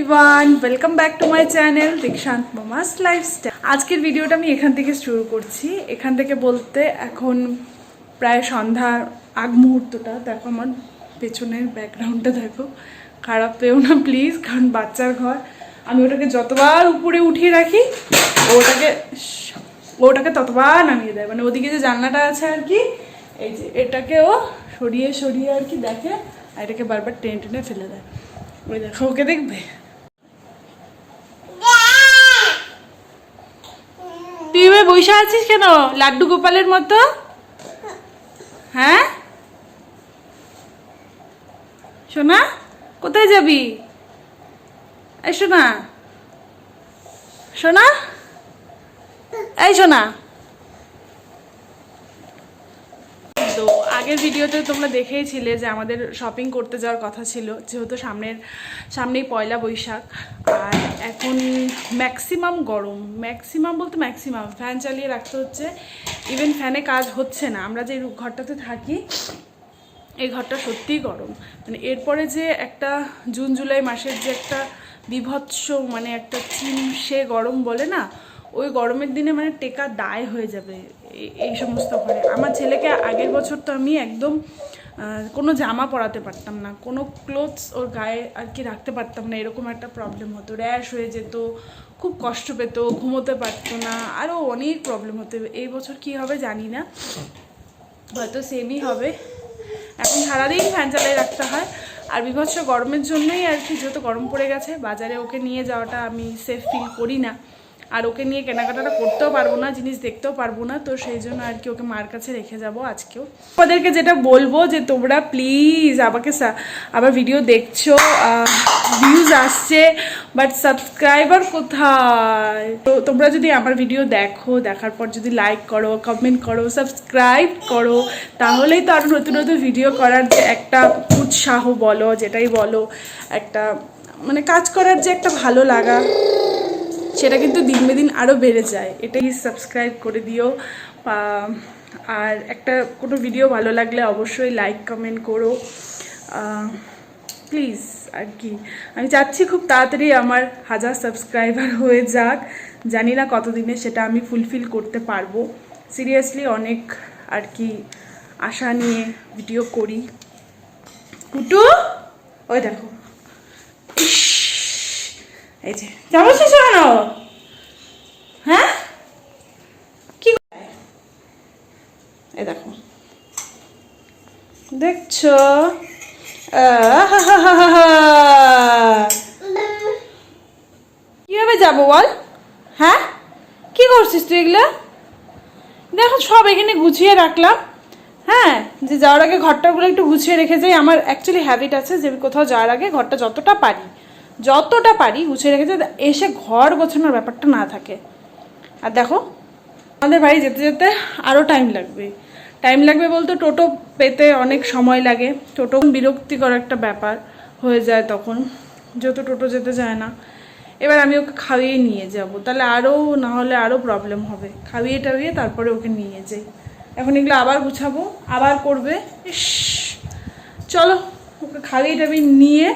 Everyone, welcome back to my channel Dikshanta mama's lifestyle. আজকের ভিডিওটা আমি এখান থেকে শুরু করছি। এখান থেকে বলতে এখন প্রায় সন্ধ্যার আগ মুহূর্তটা। দেখো আমার পেছনের ব্যাকগ্রাউন্ডটা দেখো, খারাপ পেও না প্লিজ, কারণ বাচ্চার ঘর। আমি ওটাকে যতবার উপরে উঠিয়ে রাখি ওটাকে ততবার নামিয়ে দেয়। মানে ওদিকে যে জানলাটা আছে আর কি, এই যে এটাকেও সরিয়ে সরিয়ে আর কি দেখে, আর এটাকে বারবার টেনে টেনে ফেলে দেয়। ওই দেখো, ওকে দেখবে। তুই এবার বসে আছিস কেন লাড্ডু গোপালের মতো? হ্যাঁ সোনা, কোথায় যাবি? এই সোনা, সোনা, এই সোনা। তো আগের ভিডিওতে তোমরা দেখেইছিলে যে আমাদের শপিং করতে যাওয়ার কথা ছিল, যেহেতু সামনেই পয়লা বৈশাখ। আর এখন ম্যাক্সিমাম গরম, ম্যাক্সিমাম ফ্যান চালিয়ে রাখতে হচ্ছে। ইভেন ফ্যানে কাজ হচ্ছে না। আমরা যে ঘরটাতে থাকি এই ঘরটা সত্যিই গরম। মানে এরপরে যে একটা জুন জুলাই মাসের যে একটা বিভৎস, মানে একটা সে গরম বলে না, ওই গরমের দিনে মানে টেকা দায় হয়ে যাবে এই সমস্ত ঘরে। আমার ছেলেকে আগের বছর তো আমি একদম কোনো জামা পরাতে পারতাম না, কোনো ক্লোথস ওর গায়ে আর কি রাখতে পারতাম না। এরকম একটা প্রবলেম হতো, র্যাশ হয়ে যেত, খুব কষ্ট পেত, ঘুমোতে পারতো না, আরও অনেক প্রবলেম হতো। এই বছর কী হবে জানি না, হয়তো সেমই হবে। এখন সারাদিন ফ্যান চালিয়ে রাখতে হয়। আর বিভৎস গরমের জন্যই আর কি, যেহেতু গরম পড়ে গেছে, বাজারে ওকে নিয়ে যাওয়াটা আমি সেফ ফিল করি না। আর ওকে নিয়ে কেনাকাটাটা করতেও পারবো না, জিনিস দেখতেও পারবো না। তো সেই জন্য আর কি ওকে মার কাছে রেখে যাব আজকেও। ওদেরকে যেটা বলবো যে তোমরা প্লিজ আমাকে আবার ভিডিও দেখছো, ভিউজ আসছে, বাট সাবস্ক্রাইবার কোথায়? তো তোমরা যদি আমার ভিডিও দেখো, দেখার পর যদি লাইক করো, কমেন্ট করো, সাবস্ক্রাইব করো, তাহলেই তো আরও নতুন নতুন ভিডিও করার যে একটা উৎসাহ বলো, যেটাই বলো, একটা মানে কাজ করার যে একটা ভালো লাগা, সেটা কিন্তু দিন দিন আরও বেড়ে যায়। এটাই সাবস্ক্রাইব করে দিও। আর একটা কোনো ভিডিও ভালো লাগলে অবশ্যই লাইক কমেন্ট করো প্লিজ। আর কি আমি চাচ্ছি খুব তাড়াতাড়ি আমার 1000 সাবস্ক্রাইবার হয়ে যাক। জানি না কতদিনে সেটা আমি ফুলফিল করতে পারবো। সিরিয়াসলি অনেক আর কি আশা নিয়ে ভিডিও করি। কুটু, ওই দেখো, এই যে চামচ শেষ কেন? হ্যাঁ কি, এই দেখো, দেখছো? কিভাবে যাবো বল? হ্যাঁ কি করছিস তুই এগুলা? দেখো সব এখানে গুছিয়ে রাখলাম। হ্যাঁ, যে যাওয়ার আগে ঘরটাগুলো একটু গুছিয়ে রেখে যাই। আমার অ্যাকচুয়ালি হ্যাবিট আছে যে কোথাও যাওয়ার আগে ঘরটা যতটা পারি গুছিয়ে রেখেছে, এসে ঘর গোছানোর ব্যাপারটা না থাকে। আর দেখো আমাদের বাড়ি যেতে যেতে আরও টাইম লাগবে বলতে টোটো পেতে অনেক সময় লাগে। টোটো বিরক্তিকর একটা ব্যাপার হয়ে যায় তখন, যেহেতু টোটো যেতে যায় না। এবার আমি ওকে খাইয়ে নিয়ে যাব, তাহলে না হলে আরও প্রবলেম হবে। খাইয়ে টাইয়ে তারপরে ওকে নিয়ে যাই। এখন এগুলো আবার গুছাবো, আবার করবে। ইস, চলো ওকে খাইয়ে টাইয়ে নিয়ে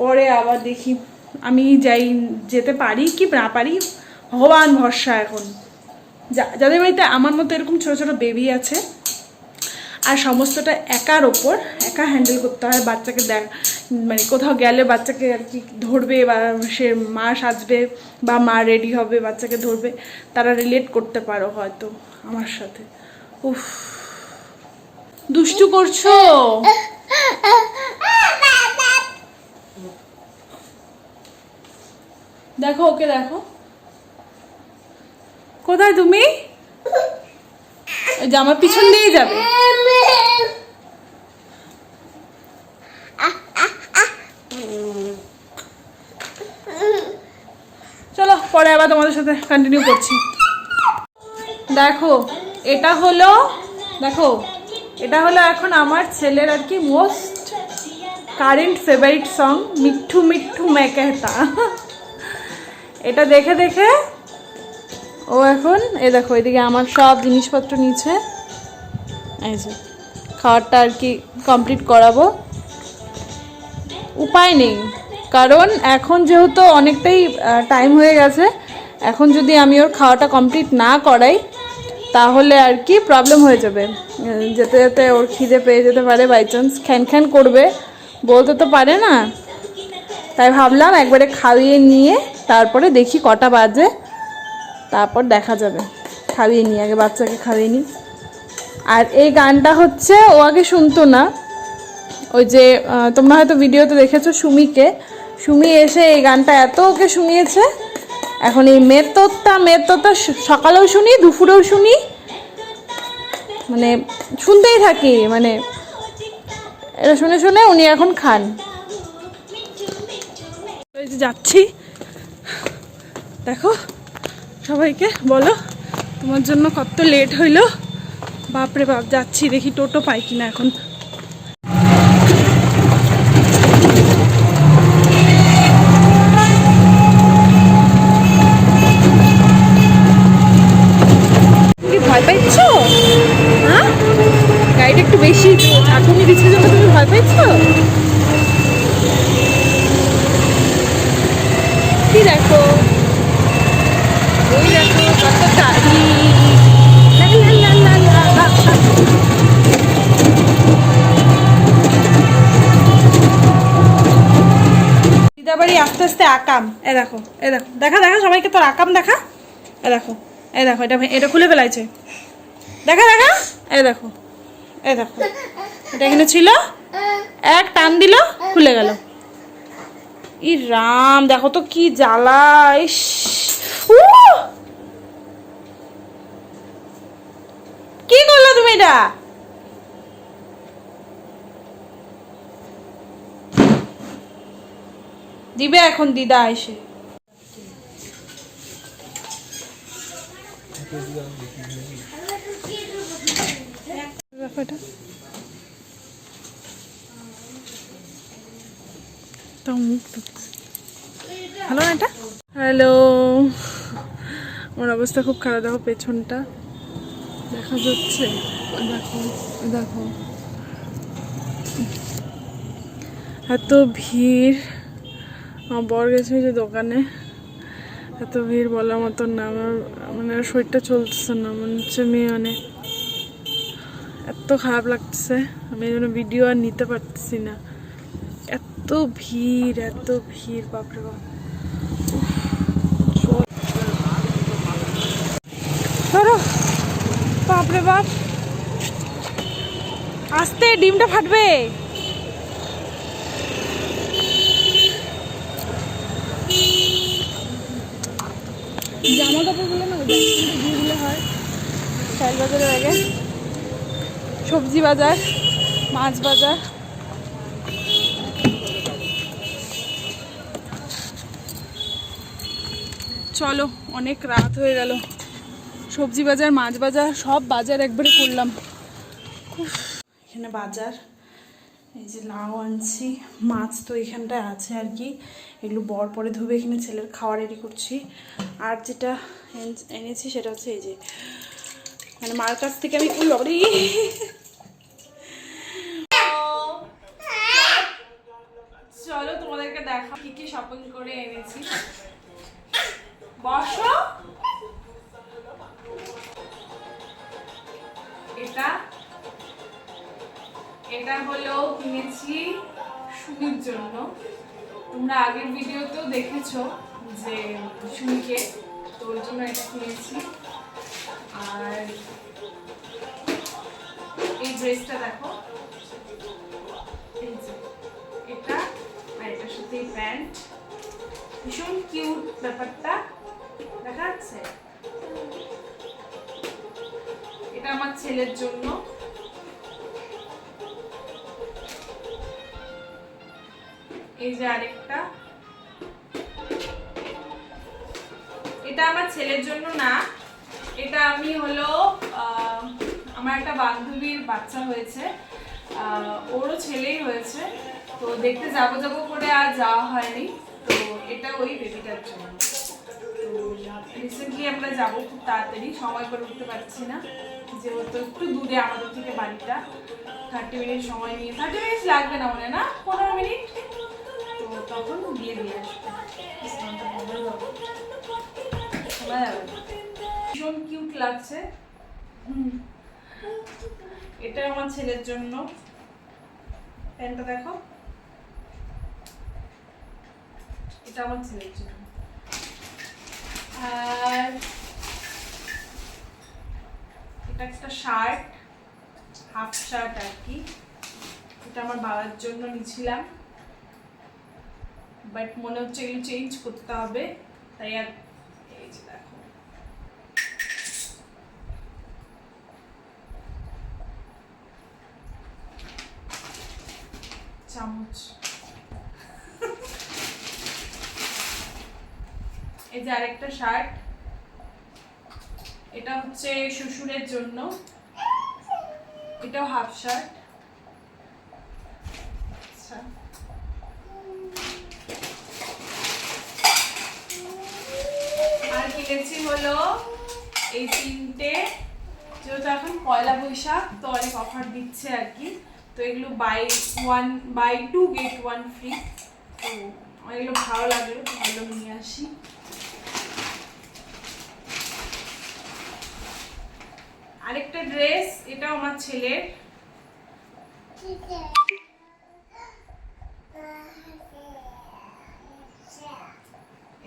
পরে আবার দেখি আমি যেতে পারি কি না পারি, ভগবান ভরসা। এখন যাদের বাড়িতে আমার মতো এরকম ছোটো ছোটো বেবি আছে আর সমস্তটা একা হ্যান্ডেল করতে হয়, বাচ্চাকে মানে কোথাও গেলে বাচ্চাকে আর কি ধরবে, বা সে মা সাজবে বা মা রেডি হবে বাচ্চাকে ধরবে, তারা রিলেট করতে পারো হয়তো আমার সাথে। উফ, দুষ্টু করছো? দেখো ওকে, দেখো কোথায় তুমি? জামার পিছন দিয়ে যাবে। চলো পরে আবার তোমাদের সাথে কন্টিনিউ করছি। দেখো এটা হলো এখন আমার ছেলের আর কি most current favourite song, Mithu Mithu मैं कहता। এটা দেখে দেখে ও এখন দেখো এদিকে আমার সব জিনিসপত্র নিচ্ছে। এই যে খাবারটা আর কি কমপ্লিট করাবো, উপায় নেই, কারণ এখন যেহেতু অনেকটাই টাইম হয়ে গেছে, এখন যদি আমি ওর খাওয়াটা কমপ্লিট না করাই তাহলে আর কি প্রবলেম হয়ে যাবে। যেতে যেতে ওর খিদে পেয়ে যেতে পারে, বাই চান্স খ্যান খ্যান করবে, বলতে তো পারে না। তাই ভাবলাম একবারে খাইয়ে নিয়ে তারপরে দেখি কটা বাজে, তারপর দেখা যাবে। খাইয়ে নিই আগে, বাচ্চাকে খাইয়ে নিই। আর এই গানটা হচ্ছে ও আগে শুনতো না, ওই যে তোমরা হয়তো ভিডিওতে দেখেছো সুমি এসে এই গানটা এত ওকে শুনিয়েছে। এখন এই মেতোত্তা সকালেও শুনি, দুপুরেও শুনি, মানে শুনতেই থাকি। মানে এটা শুনে শুনে উনি এখন খান। এই যে যাচ্ছি, দেখো সবাইকে বলো তোমার জন্য কত লেট হইলো। বাপরে বাপ, যাচ্ছি, দেখি টোটো পাই কিনা এখন। কি ভয় পাইছ? হ্যাঁ, গাড়িটা একটু বেশি ঝাঁকুনি দিচ্ছে জন্য তুমি ভয় পাইছ? কি দেখো, ওই দেখো কত গাড়ি। দিদাবাড়ি আস্তে আস্তে আকাম। এ দেখো, এ দেখো, দেখা দেখা সবাইকে তোর আকাম দেখা। এ দেখো, এ দেখো, এটা খুলে ফেলাইছে। দেখা দেখা, এ দেখো, এ দেখো, এটা এখানে ছিল, এক টান দিল খুলে গেল। ই রাম, দেখো তো কি জ্বালা। ইস, কি করলো তুমি এটা? দিবে এখন দিদা এসে। হ্যালো এটা, হ্যালো। আমার অবস্থা খুব খারাপ, দেখো পেছনটা দেখা যাচ্ছে, দেখো দেখো এত ভিড়। আমার বর গেছে যে দোকানে, এত ভিড় বলার মতন না। আমার মানে শরীরটা চলতেছে না, মনে হচ্ছে আমি মানে এত খারাপ লাগতেছে, আমি এই জন্য ভিডিও আর নিতে পারতেছি না। এত ভিড়, এত ভিড়, বাপরে বাপ। বাপরে বাপ, আস্তে, ডিমটা ফাটবে। জামা কাপড়গুলো না দিয়ে দিলে হয়। স্টাইল বাজারের আগে সবজি বাজার, মাছ বাজার। চলো, অনেক রাত হয়ে গেল। সবজি বাজার, মাছ বাজার, সব বাজার একবারে করলাম। এখানে বাজার, এই যে লাউ আনছি, মাছ তো এখানটায় আছে আর কি, এগুলো বর পরে ধুবে। এখানে ছেলের খাওয়া রেডি করছি। আর যেটা এনেছি সেটা হচ্ছে এই যে, মানে মার কাছ থেকে আমি ওই বাবারে, চলো তোমাদেরকে দেখা কি কি শপিং করে এনেছি। বসো। এটা হলো কিনেছি সুমির জন্য। তোমরা আগের ভিডিওতেও দেখেছো যে সুমিকে, তোর জন্য এটা কিনেছি। আর এই ড্রেসটা দেখো, এই যে এটা, আর এটার সাথে প্যান্ট, ভীষণ কিউট ব্যাপারটা, দেখা যাচ্ছে। এটা আমার ছেলের জন্য। এই যে আরেকটা, এটা আমার ছেলের জন্য না, এটা আমি হলো আমার একটা বান্ধবীর বাচ্চা হয়েছে, ওরও ছেলেই হয়েছে, তো দেখতে যাবো যাবো করে আর যাওয়া হয়নি। তো এটা ওই বেবিটার জন্য। তো রিসেন্টলি আমরা যাবো খুব তাড়াতাড়ি, সময় করে উঠতে পারছি না, যেহেতু একটু দূরে আমাদের থেকে বাড়িটা। 30 মিনিট সময় নিয়ে, 30 মিনিট লাগবে না মনে, না 15 মিনিট। তো তখন দিয়ে আসবে। স্নানটা ভালো হবে, শোনা যাবে না। ভীষণ কিউট লাগছে। এটা আমার ছেলের জন্য, প্যান্টটা দেখো, এটা আমার ছেলের জন্য। আর এটা একটা শার্ট, হাফ শার্ট আর কি, এটা আমার বাবার জন্য নিয়েছিলাম, বাট মনে হচ্ছে এগুলো চেঞ্জ করতে হবে, তাই আর এই যে দেখো চামচ। এই যে আরেকটা শার্ট, এটা হচ্ছে শ্বশুরের জন্য, এটাও হাফ শার্ট। আচ্ছা, আর কিনেছি হলো এই তিনটে, যেহেতু এখন পয়লা বৈশাখ তো অনেক অফার দিচ্ছে আর কি, তো এগুলো বাই 2 get 1 ফ্রি, তো আমার এগুলো ভালো লাগলো, ভালো নিয়ে আসি। আরেকটা ড্রেস, এটাও আমার ছেলের,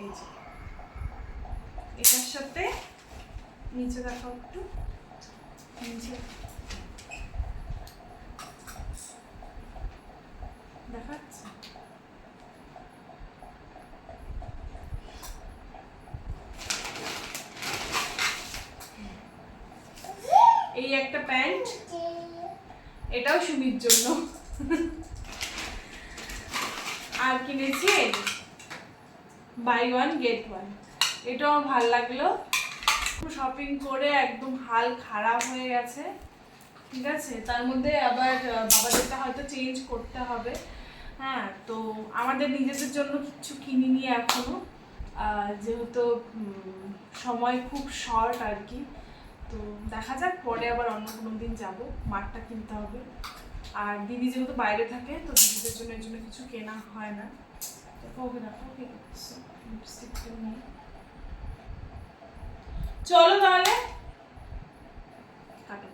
এই যে এটার সাথে নিচে দেখো একটু, নিচে দেখাচ্ছে, এই একটা প্যান্ট, এটাও সুমির জন্য। আর কিনেছি বাই 1 get 1, এটাও ভালো লাগলো। শপিং করে একদম হাল খারাপ হয়ে গেছে, ঠিক আছে, তার মধ্যে আবার বাবাদেরটা হয়তো চেঞ্জ করতে হবে। হ্যাঁ, তো আমাদের নিজেদের জন্য কিছু কিনিনি এখনো, যেহেতু সময় খুব শর্ট আর কি, তো দেখা যাক, পরে আবার অন্য কোনো দিন যাবো, মাঠটা কিনতে হবে। আর দিদি যেহেতু বাইরে থাকে, তো দিদিদের জন্য এর জন্য কিছু কেনা হয় না। ওকে দেখো, ওকে লিপস্টিকটা নিয়ে চলো তাহলে, কাটো।